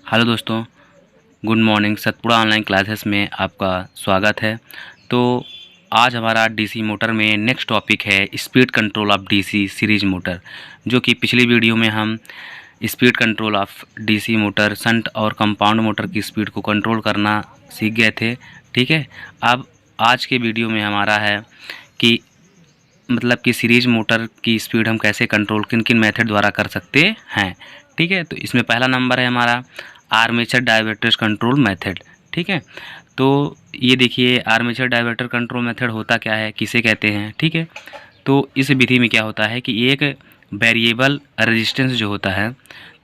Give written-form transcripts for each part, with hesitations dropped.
Hello दोस्तों, good morning. Satpura online classes में आपका स्वागत है। तो आज हमारा डीसी मोटर में नेक्स्ट टॉपिक है speed control of DC series motor, जो कि पिछली वीडियो में हम speed control of DC motor shunt और कंपाउंड मोटर की स्पीड को कंट्रोल करना सीख गए थे। ठीक है, अब आज के वीडियो में हमारा है कि मतलब कि सीरीज मोटर की स्पीड हम कैसे कंट्रोल किन किन मेथड द्वारा कर सकते हैं। ठीक है, तो इसमें पहला नंबर है हमारा आर्मेचर डायवर्टर्स कंट्रोल मेथड। ठीक है, तो ये देखिए आर्मेचर डायवर्टर कंट्रोल मेथड होता क्या है, किसे कहते हैं। ठीक है, तो इस विधि में क्या होता है कि एक वेरिएबल रेजिस्टेंस जो होता है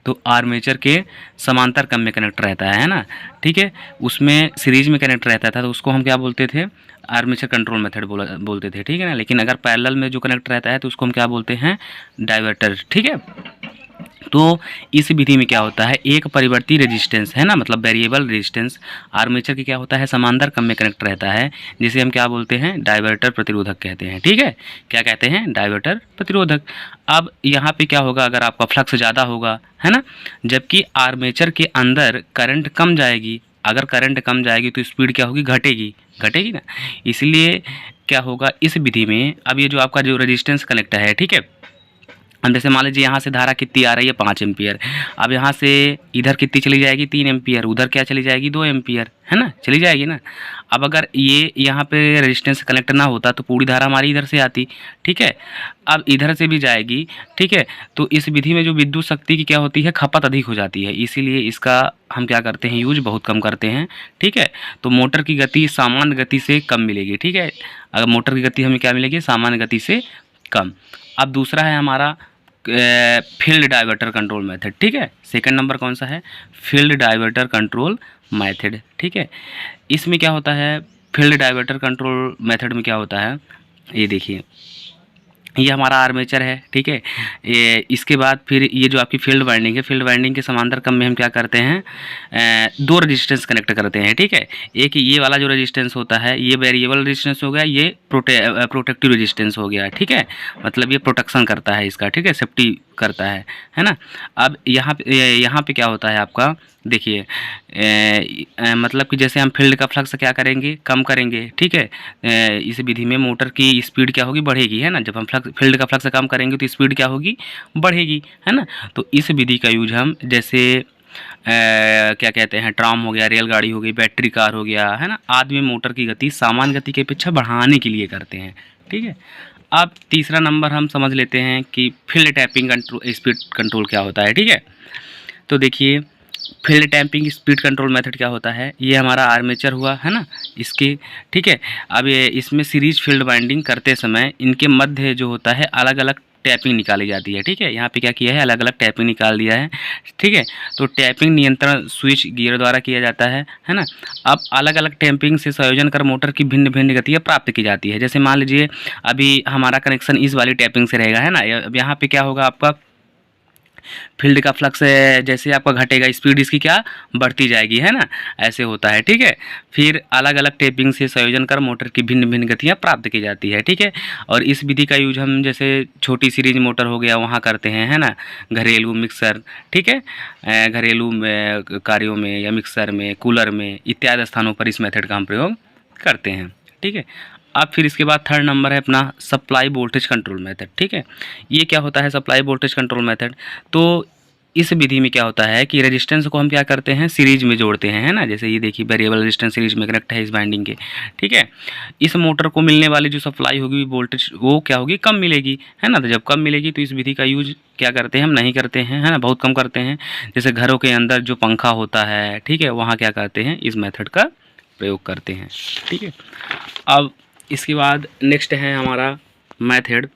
तो आर्मेचर के समांतर क्रम में कनेक्ट रहता है ना। ठीक है, उसमें सीरीज में कनेक्ट रहता था तो उसको हम क्या बोलते थे, आर्मेचर कंट्रोल मेथड बोलते थे। ठीक है ना, लेकिन अगर पैरेलल में जो कनेक्ट रहता है तो उसको हम क्या बोलते हैं, डाइवर्टर। ठीक है, तो इस विधि में क्या होता है, एक परिवर्ती रेजिस्टेंस है ना, मतलब वेरिएबल रेजिस्टेंस आर्मेचर की क्या होता है, समांतर क्रम में कनेक्ट रहता है, जिसे हम क्या बोलते हैं, डाइवर्टर प्रतिरोधक कहते हैं। ठीक है, क्या कहते हैं, डाइवर्टर प्रतिरोधक। अब यहाँ पे क्या होगा, अगर आपका फ्लक्स ज़्यादा होगा है ना, जबकि आर्मेचर के अंदर करंट कम जाएगी, अगर करंट कम जाएगी तो स्पीड क्या होगी, घटेगी घटेगी ना। इसलिए क्या होगा इस विधि में, अब ये जो आपका जो रेजिस्टेंस कनेक्ट है, ठीक है, अब जैसे मान लीजिए यहाँ से धारा कितनी आ रही है, 5 एम्पियर। अब यहाँ से इधर कितनी चली जाएगी, 3 एम्पियर, उधर क्या चली जाएगी, 2 एम्पियर, है ना, चली जाएगी ना। अब अगर ये यहाँ पे रेजिस्टेंस कनेक्ट ना होता तो पूरी धारा हमारी इधर से आती। ठीक है, अब इधर से भी जाएगी। ठीक है, तो इस विधि में जो विद्युत शक्ति की क्या होती है, खपत अधिक हो जाती है, इसीलिए इसका हम क्या करते हैं, यूज बहुत कम करते हैं। ठीक है, तो मोटर की गति सामान्य गति से कम मिलेगी। ठीक है, अगर मोटर की गति हमें क्या मिलेगी, सामान्य गति से कम। अब दूसरा है हमारा फील्ड डाइवर्टर कंट्रोल मेथड। ठीक है, सेकंड नंबर कौन सा है, फील्ड डाइवर्टर कंट्रोल मेथड। ठीक है, इसमें क्या होता है, फील्ड डाइवर्टर कंट्रोल मेथड में क्या होता है, ये देखिए ये हमारा आर्मेचर है। ठीक है, ये इसके बाद फिर ये जो आपकी फील्ड वाइंडिंग है, फील्ड वाइंडिंग के समांतर क्रम में हम क्या करते हैं, दो रेजिस्टेंस कनेक्ट करते हैं। ठीक है, एक ये वाला जो रेजिस्टेंस होता है ये वेरिएबल रेजिस्टेंस हो गया, ये प्रोटेक्टिव रेजिस्टेंस हो गया। ठीक है, मतलब ये प्रोटेक्शन करता है इसका, ठीक है, सेफ्टी करता है ना। अब यहाँ पे क्या होता है आपका, देखिए मतलब कि जैसे हम फील्ड का फ्लक्स क्या करेंगे, कम करेंगे। ठीक है, इस विधि में मोटर की स्पीड क्या होगी, बढ़ेगी, है ना। जब हम फील्ड का फ्लक्स कम करेंगे तो स्पीड क्या होगी, बढ़ेगी, है ना। तो इस विधि का यूज हम जैसे क्या कहते हैं, ट्राम हो गया, रेलगाड़ी हो गई, बैटरी कार हो गया, है ना, आदि में मोटर की गति सामान्य गति की अपेक्षा बढ़ाने के लिए करते हैं। ठीक है, अब तीसरा नंबर हम समझ लेते हैं कि field tapping control speed control क्या होता है। ठीक है, तो देखिए field tapping speed control method क्या होता है, ये हमारा आर्मेचर हुआ है ना इसके। ठीक है, अब ये इसमें सीरीज फील्ड वाइंडिंग करते समय इनके मध्य जो होता है अलग अलग टैपिंग निकाली जाती है। ठीक है, यहाँ पे क्या किया है, अलग अलग टैपिंग निकाल दिया है। ठीक है, तो टैपिंग नियंत्रण स्विच गियर द्वारा किया जाता है ना। अब अलग अलग टैपिंग से संयोजन कर मोटर की भिन्न भिन्न गतियाँ प्राप्त की जाती है। जैसे मान लीजिए अभी हमारा कनेक्शन इस वाली टैपिंग से रहेगा, है ना। अब यहाँ पे क्या होगा, आपका फील्ड का फ्लक्स जैसे आपका घटेगा, स्पीड इसकी क्या बढ़ती जाएगी, है ना, ऐसे होता है। ठीक है, फिर अलग अलग टेपिंग से संयोजन कर मोटर की भिन्न भिन्न गतियाँ प्राप्त की जाती है। ठीक है, और इस विधि का यूज हम जैसे छोटी सीरीज मोटर हो गया वहाँ करते हैं, है ना, घरेलू मिक्सर, ठीक है, घरेलू कार्यों में या मिक्सर में, कूलर में इत्यादि स्थानों पर इस मेथड का हम प्रयोग करते हैं। ठीक है, अब फिर इसके बाद थर्ड नंबर है अपना सप्लाई वोल्टेज कंट्रोल मेथड। ठीक है, ये क्या होता है, सप्लाई वोल्टेज कंट्रोल मेथड। तो इस विधि में क्या होता है कि रेजिस्टेंस को हम क्या करते हैं, सीरीज में जोड़ते हैं, है ना। जैसे ये देखिए वेरिएबल रेजिस्टेंस सीरीज में कनेक्ट है इस बाइंडिंग के। ठीक है, इस मोटर को मिलने वाली जो सप्लाई होगी वोल्टेज वो क्या होगी, कम मिलेगी, है ना। तो जब कम मिलेगी तो इस विधि का यूज क्या करते हैं, हम नहीं करते हैं, है ना, बहुत कम करते हैं। जैसे घरों के अंदर जो पंखा होता है, ठीक है, वहाँ क्या करते हैं, इस मेथड का प्रयोग करते हैं। ठीक है, अब इसके बाद नेक्स्ट है हमारा method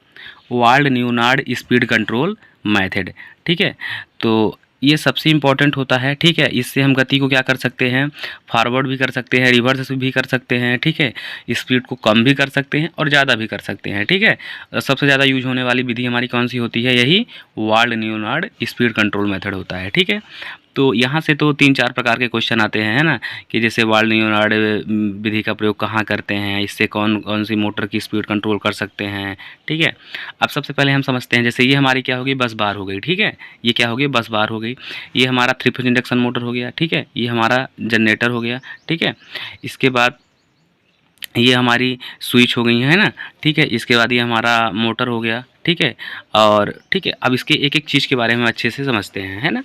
Ward Leonard speed control method. ठीक है, तो ये सबसे इम्पॉर्टेंट होता है। ठीक है, इससे हम गति को क्या कर सकते हैं, फॉरवर्ड भी कर सकते हैं, रिवर्स भी कर सकते हैं। ठीक है, स्पीड को कम भी कर सकते हैं और ज़्यादा भी कर सकते हैं। ठीक है, सबसे ज़्यादा यूज होने वाली विधि हमारी कौन सी होती है, यही walled Leonard speed control method होता है। ठीक है, तो यहाँ से तो 3-4 प्रकार के क्वेश्चन आते हैं, है ना, कि जैसे वाल्ड नियोनार्ड विधि का प्रयोग कहाँ करते हैं, इससे कौन कौन सी मोटर की स्पीड कंट्रोल कर सकते हैं। ठीक है, अब सबसे पहले हम समझते हैं, जैसे ये हमारी क्या होगी, बस बार हो गई। ठीक है, ये क्या हो गई, बस बार हो गई। ये हमारा 3 फेज इंडक्शन मोटर हो गया। ठीक है, ये हमारा जनरेटर हो गया। ठीक है, इसके बाद ये हमारी स्विच हो गई है ना। ठीक है, इसके बाद ये हमारा मोटर हो गया। ठीक है, और ठीक है, अब इसके एक एक चीज़ के बारे में अच्छे से समझते हैं, है ना।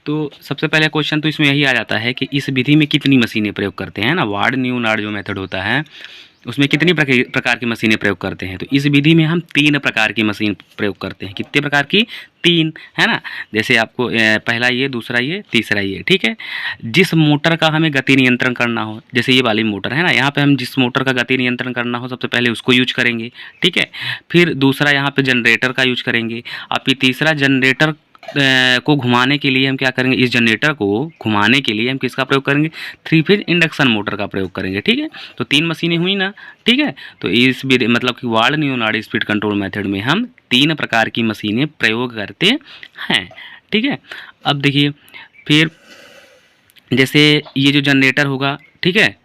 तो सबसे पहले क्वेश्चन तो इसमें यही आ जाता है कि इस विधि में कितनी मशीनें प्रयोग करते हैं ना। वार्ड नियोनार्ड जो मेथड होता है उसमें कितनी प्रकार की मशीनें प्रयोग करते हैं, तो इस विधि में हम 3 प्रकार की मशीन प्रयोग करते हैं। कितने प्रकार की, 3, है ना। जैसे आपको पहला ये, दूसरा ये, तीसरा ये। ठीक है, जिस मोटर का हमें गति नियंत्रण करना हो, जैसे ये वाली मोटर है ना, यहाँ पे हम जिस मोटर का गति नियंत्रण करना हो सबसे पहले उसको यूज करेंगे। ठीक है, फिर दूसरा यहाँ पे जनरेटर का यूज करेंगे। अब फिर तीसरा जनरेटर को घुमाने के लिए हम क्या करेंगे, इस जनरेटर को घुमाने के लिए हम किसका प्रयोग करेंगे, 3 फेज इंडक्शन मोटर का प्रयोग करेंगे। ठीक है, तो 3 मशीनें हुई ना। ठीक है, तो इस मतलब कि वार्ड नियोनार्ड स्पीड कंट्रोल मेथड में हम 3 प्रकार की मशीनें प्रयोग करते हैं। ठीक है, अब देखिए, फिर जैसे ये जो जनरेटर होगा, ठीक है,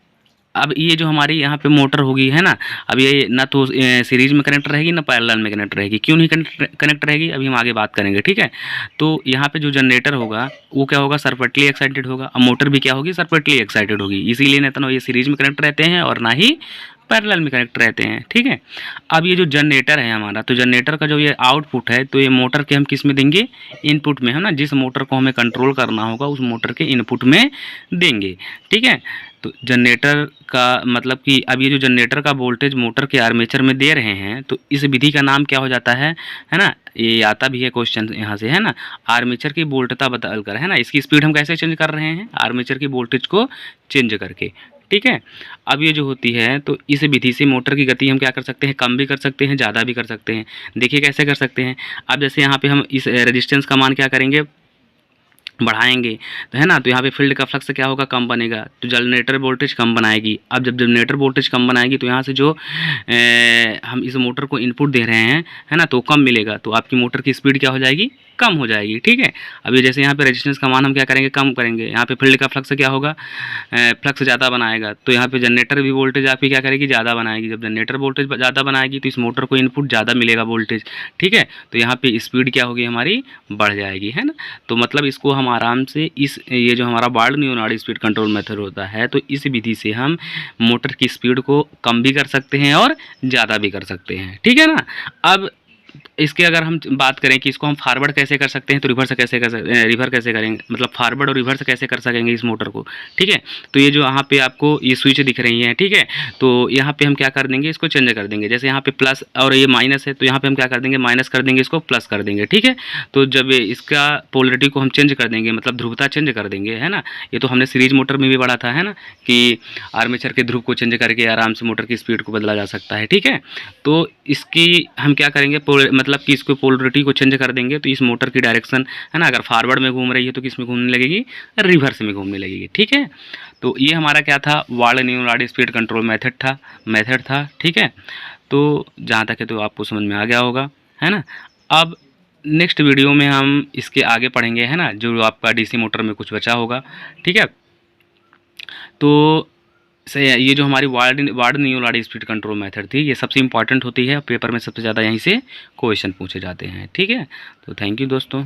अब ये जो हमारी यहाँ पे मोटर होगी, है ना, अब ये ना तो सीरीज में कनेक्ट रहेगी ना पैरेलल में कनेक्ट रहेगी। क्यों नहीं कनेक्ट रहेगी, अभी हम आगे बात करेंगे। ठीक है, तो यहाँ पे जो जनरेटर होगा वो क्या होगा, सर्किटली एक्साइटेड होगा। अब मोटर भी क्या होगी, सर्किटली एक्साइटेड होगी। इसीलिए ना तो ये सीरीज में कनेक्ट रहते हैं और ना ही पैरेलल में कनेक्ट रहते हैं। ठीक है, अब ये जो जनरेटर है हमारा, तो जनरेटर का जो ये आउटपुट है, तो ये मोटर के हम किस में देंगे, इनपुट में, है ना। जिस मोटर को हमें कंट्रोल करना होगा उस मोटर के इनपुट में देंगे। ठीक है, तो जनरेटर का मतलब कि अब ये जो जनरेटर का वोल्टेज मोटर के आर्मेचर में दे रहे हैं, तो इस विधि का नाम क्या हो जाता है ना। ये आता भी है क्वेश्चन यहाँ से, है ना। आर्मेचर की वोल्टता बदल कर, है ना, इसकी स्पीड हम कैसे चेंज कर रहे हैं, आर्मेचर की वोल्टेज को चेंज करके। ठीक है, अब ये जो होती है, तो इस विधि से मोटर की गति हम क्या कर सकते हैं, कम भी कर सकते हैं, ज़्यादा भी कर सकते हैं। देखिए कैसे कर सकते हैं। अब जैसे यहाँ पे हम इस रेजिस्टेंस का मान क्या करेंगे, बढ़ाएंगे, तो है ना, तो यहाँ पे फील्ड का फ्लक्स क्या होगा, कम बनेगा, तो जनरेटर वोल्टेज कम बनाएगी। अब जब जनरेटर वोल्टेज कम बनाएगी तो यहाँ से जो हम इस मोटर को इनपुट दे रहे हैं, है ना, तो कम मिलेगा, तो आपकी मोटर की स्पीड क्या हो जाएगी, कम हो जाएगी। ठीक है, अभी जैसे यहाँ पे रेजिस्टेंस का मान हम क्या करेंगे, कम करेंगे। यहाँ पे फील्ड का फ्लक्स क्या होगा, फ्लक्स ज़्यादा बनाएगा, तो यहाँ पे जनरेटर भी वोल्टेज आपकी क्या करेगी, ज़्यादा बनाएगी। जब जनरेटर वोल्टेज ज़्यादा बनाएगी तो इस मोटर को इनपुट ज़्यादा मिलेगा वोल्टेज। ठीक है, तो यहाँ पे स्पीड क्या होगी, हमारी बढ़ जाएगी, है ना। तो मतलब इसको हम आराम से इस ये जो हमारा वार्ड नियोनार्ड स्पीड कंट्रोल मेथड होता है, तो इस विधि से हम मोटर की स्पीड को कम भी कर सकते हैं और ज़्यादा भी कर सकते हैं। ठीक है ना। अब इसके अगर हम बात करें कि इसको हम फॉरवर्ड कैसे कर सकते हैं, तो रिवर्स कैसे कर सकते हैं, रिवर्स कैसे करेंगे, मतलब फॉरवर्ड और रिवर्स कैसे कर सकेंगे इस मोटर को। ठीक है, तो ये जो यहाँ पे आपको ये स्विच दिख रही है, ठीक है, तो यहाँ पे हम क्या कर देंगे, इसको चेंज कर देंगे। जैसे यहाँ पे प्लस और ये माइनस है, तो यहाँ पे हम क्या कर देंगे, माइनस कर देंगे, इसको प्लस कर देंगे। ठीक है, तो जब इसका पोलरिटी को हम चेंज कर देंगे, मतलब ध्रुवता चेंज कर देंगे, है ना। ये तो हमने सीरीज मोटर में भी पढ़ा था, है ना, कि आर्मेचर के ध्रुव को चेंज करके आराम से मोटर की स्पीड को बदला जा सकता है। ठीक है, तो इसकी हम क्या करेंगे, मतलब कि इसको पोलरिटी को चेंज कर देंगे, तो इस मोटर की डायरेक्शन, है ना, अगर फॉरवर्ड में घूम रही है तो किस में घूमने लगेगी, रिवर्स में घूमने लगेगी। ठीक है, तो ये हमारा क्या था, वार्ड नियोनार्ड स्पीड कंट्रोल मेथड था। ठीक है, तो जहाँ तक है तो आपको समझ में आ गया होगा, है ना। अब नेक्स्ट वीडियो में हम इसके आगे पढ़ेंगे, है ना, जो आपका डीसी मोटर में कुछ बचा होगा। ठीक है, तो ये जो हमारी वार्ड नियोनार्ड स्पीड कंट्रोल मेथड थी, ये सबसे इंपॉर्टेंट होती है, पेपर में सबसे ज़्यादा यहीं से क्वेश्चन पूछे जाते हैं। ठीक है, तो थैंक यू दोस्तों।